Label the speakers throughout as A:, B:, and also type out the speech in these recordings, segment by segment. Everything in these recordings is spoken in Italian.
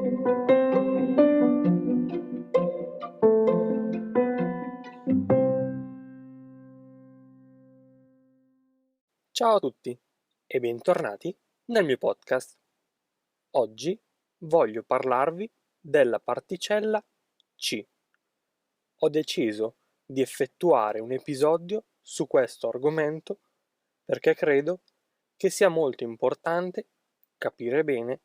A: Ciao a tutti e bentornati nel mio podcast. Oggi voglio parlarvi della particella C. Ho deciso di effettuare un episodio su questo argomento perché credo che sia molto importante capire bene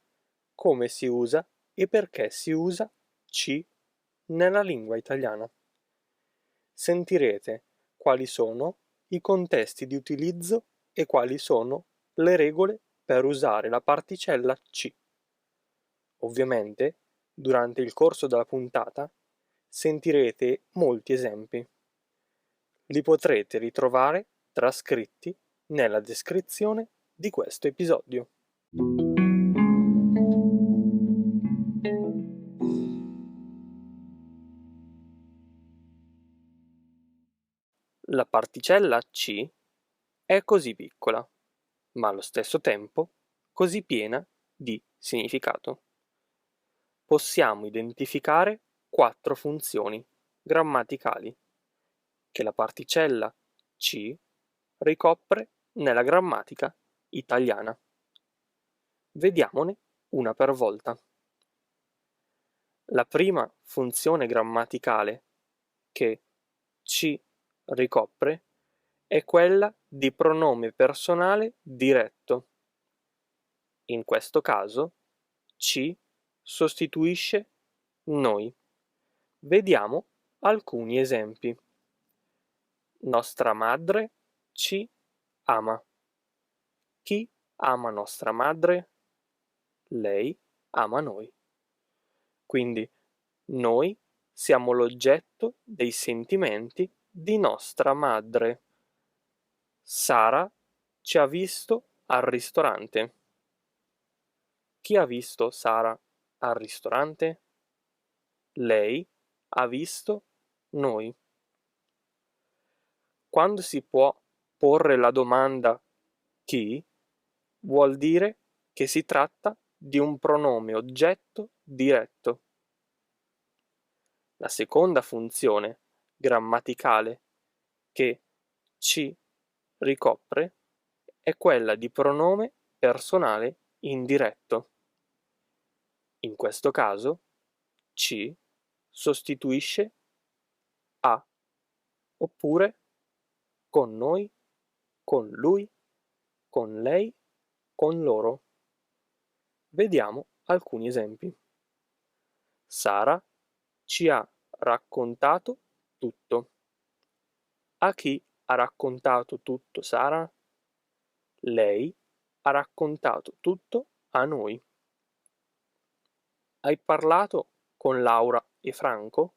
A: come si usa e perché si usa C nella lingua italiana. Sentirete quali sono i contesti di utilizzo e quali sono le regole per usare la particella C. Ovviamente, durante il corso della puntata, sentirete molti esempi. Li potrete ritrovare trascritti nella descrizione di questo episodio. La particella C è così piccola, ma allo stesso tempo così piena di significato. Possiamo identificare 4 funzioni grammaticali che la particella C ricopre nella grammatica italiana. Vediamone una per volta. La prima funzione grammaticale che C ricopre è quella di pronome personale diretto. In questo caso C sostituisce noi. Vediamo alcuni esempi. Nostra madre ci ama. Chi ama nostra madre? Lei ama noi. Quindi noi siamo l'oggetto dei sentimenti di nostra madre. Sara ci ha visto al ristorante. Chi ha visto Sara al ristorante? Lei ha visto noi. Quando si può porre la domanda chi, vuol dire che si tratta di un pronome oggetto diretto. La seconda funzione grammaticale che C ricopre è quella di pronome personale indiretto. In questo caso C sostituisce a, oppure con noi, con lui, con lei, con loro. Vediamo alcuni esempi. Sara ci ha raccontato tutto. A chi ha raccontato tutto Sara? Lei ha raccontato tutto a noi. Hai parlato con Laura e Franco?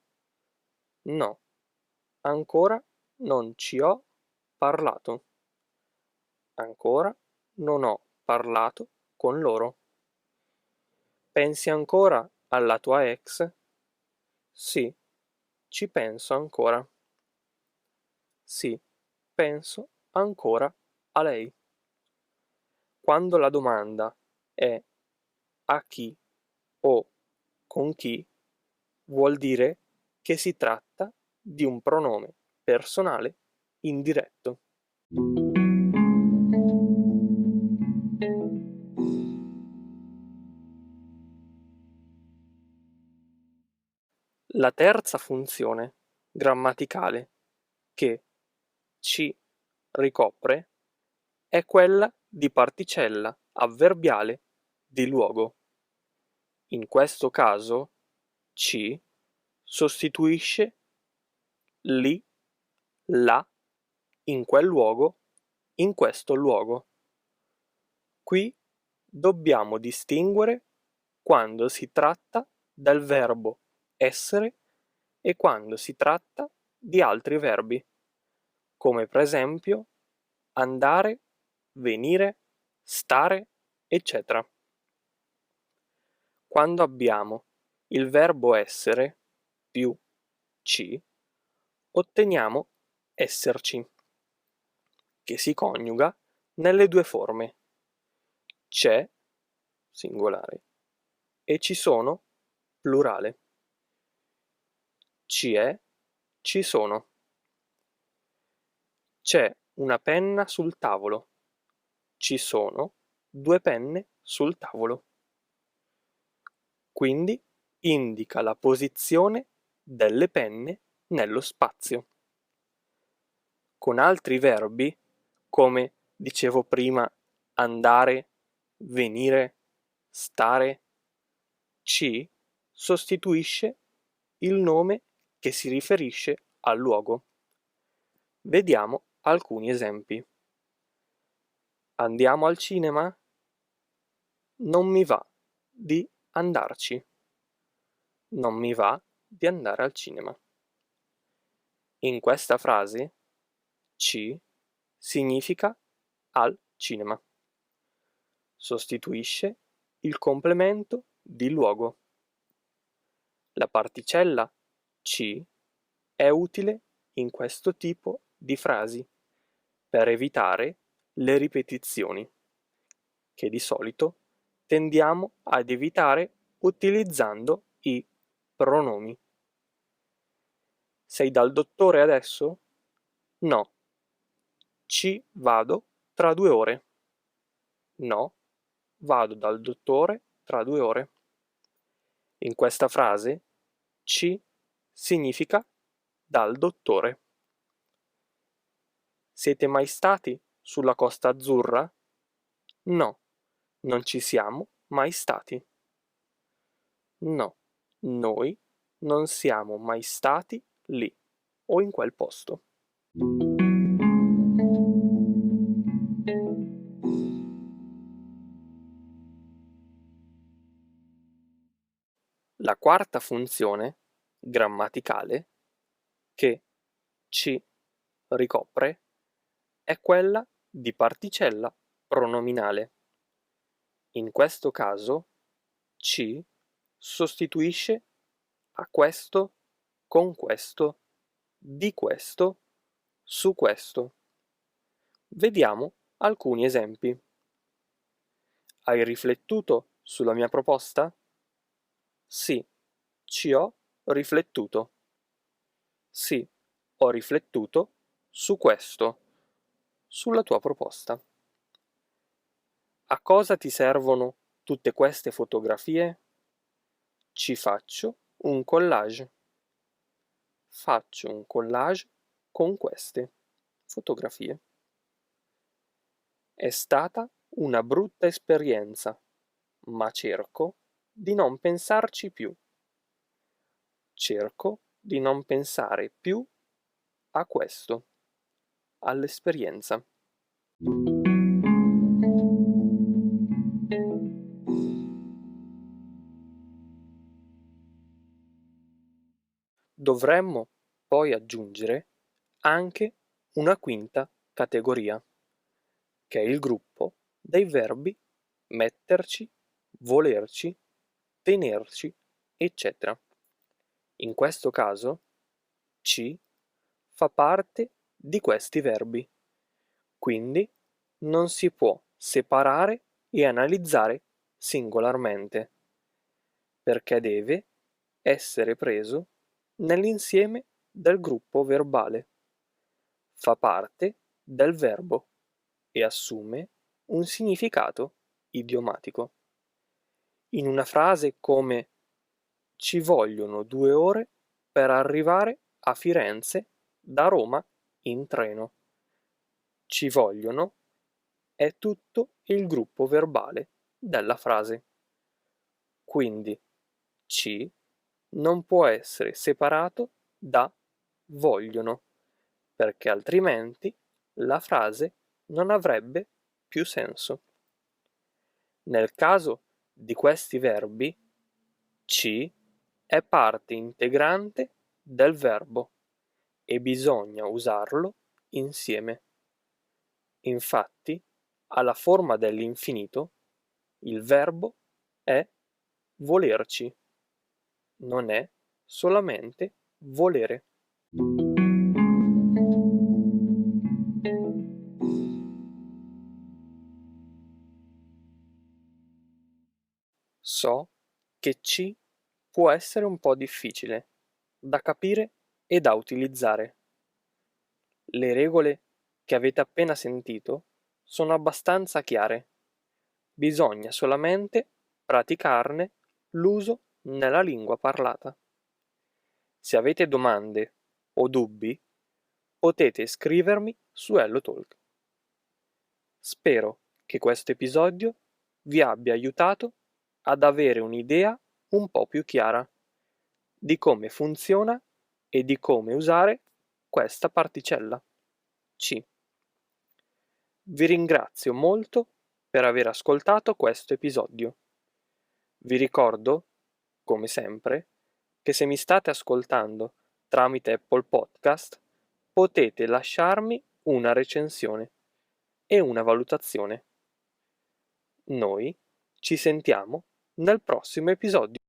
A: No, ancora non ci ho parlato. Ancora non ho parlato con loro. Pensi ancora alla tua ex? Sì, ci penso ancora. Sì, penso ancora a lei. Quando la domanda è a chi o con chi, vuol dire che si tratta di un pronome personale indiretto. La terza funzione grammaticale che C ricopre è quella di particella avverbiale di luogo. In questo caso C sostituisce lì, là, in quel luogo, in questo luogo. Qui dobbiamo distinguere quando si tratta del verbo essere e quando si tratta di altri verbi, come per esempio andare, venire, stare, eccetera. Quando abbiamo il verbo essere più C, otteniamo esserci, che si coniuga nelle due forme c'è, singolare, e ci sono, plurale. Ci è, ci sono. C'è una penna sul tavolo. Ci sono 2 penne sul tavolo. Quindi indica la posizione delle penne nello spazio. Con altri verbi, come dicevo prima, andare, venire, stare, ci sostituisce il nome che si riferisce al luogo. Vediamo alcuni esempi. Andiamo al cinema? Non mi va di andarci. Non mi va di andare al cinema. In questa frase ci significa al cinema. Sostituisce il complemento di luogo. La particella ci è utile in questo tipo di frasi per evitare le ripetizioni, che di solito tendiamo ad evitare utilizzando i pronomi. Sei dal dottore adesso? No. Ci vado tra 2 ore. No, vado dal dottore tra 2 ore. In questa frase ci significa dal dottore. Siete mai stati sulla Costa Azzurra? No, non ci siamo mai stati. No, noi non siamo mai stati lì o in quel posto. La quarta funzione grammaticale che ci ricopre è quella di particella pronominale. In questo caso ci sostituisce a questo, con questo, di questo, su questo. Vediamo alcuni esempi. Hai riflettuto sulla mia proposta? Sì, ci ho riflettuto. Sì, ho riflettuto su questo, sulla tua proposta. A cosa ti servono tutte queste fotografie? Ci faccio un collage. Faccio un collage con queste fotografie. È stata una brutta esperienza, ma cerco di non pensarci più. Cerco di non pensare più a questo, all'esperienza. Dovremmo poi aggiungere anche una quinta categoria, che è il gruppo dei verbi metterci, volerci, tenerci, eccetera. In questo caso ci fa parte di questi verbi, quindi non si può separare e analizzare singolarmente, perché deve essere preso nell'insieme del gruppo verbale. Fa parte del verbo e assume un significato idiomatico. In una frase come ci vogliono 2 ore per arrivare a Firenze da Roma in treno. Ci vogliono è tutto il gruppo verbale della frase. Quindi ci non può essere separato da vogliono, perché altrimenti la frase non avrebbe più senso. Nel caso di questi verbi, ci è parte integrante del verbo e bisogna usarlo insieme. Infatti, alla forma dell'infinito, il verbo è volerci, non è solamente volere. So che ci può essere un po' difficile da capire e da utilizzare. Le regole che avete appena sentito sono abbastanza chiare. Bisogna solamente praticarne l'uso nella lingua parlata. Se avete domande o dubbi, potete scrivermi su HelloTalk. Spero che questo episodio vi abbia aiutato ad avere un'idea un po' più chiara di come funziona e di come usare questa particella C. Vi ringrazio molto per aver ascoltato questo episodio. Vi ricordo, come sempre, che se mi state ascoltando tramite Apple Podcast, potete lasciarmi una recensione e una valutazione. Noi ci sentiamo nel prossimo episodio.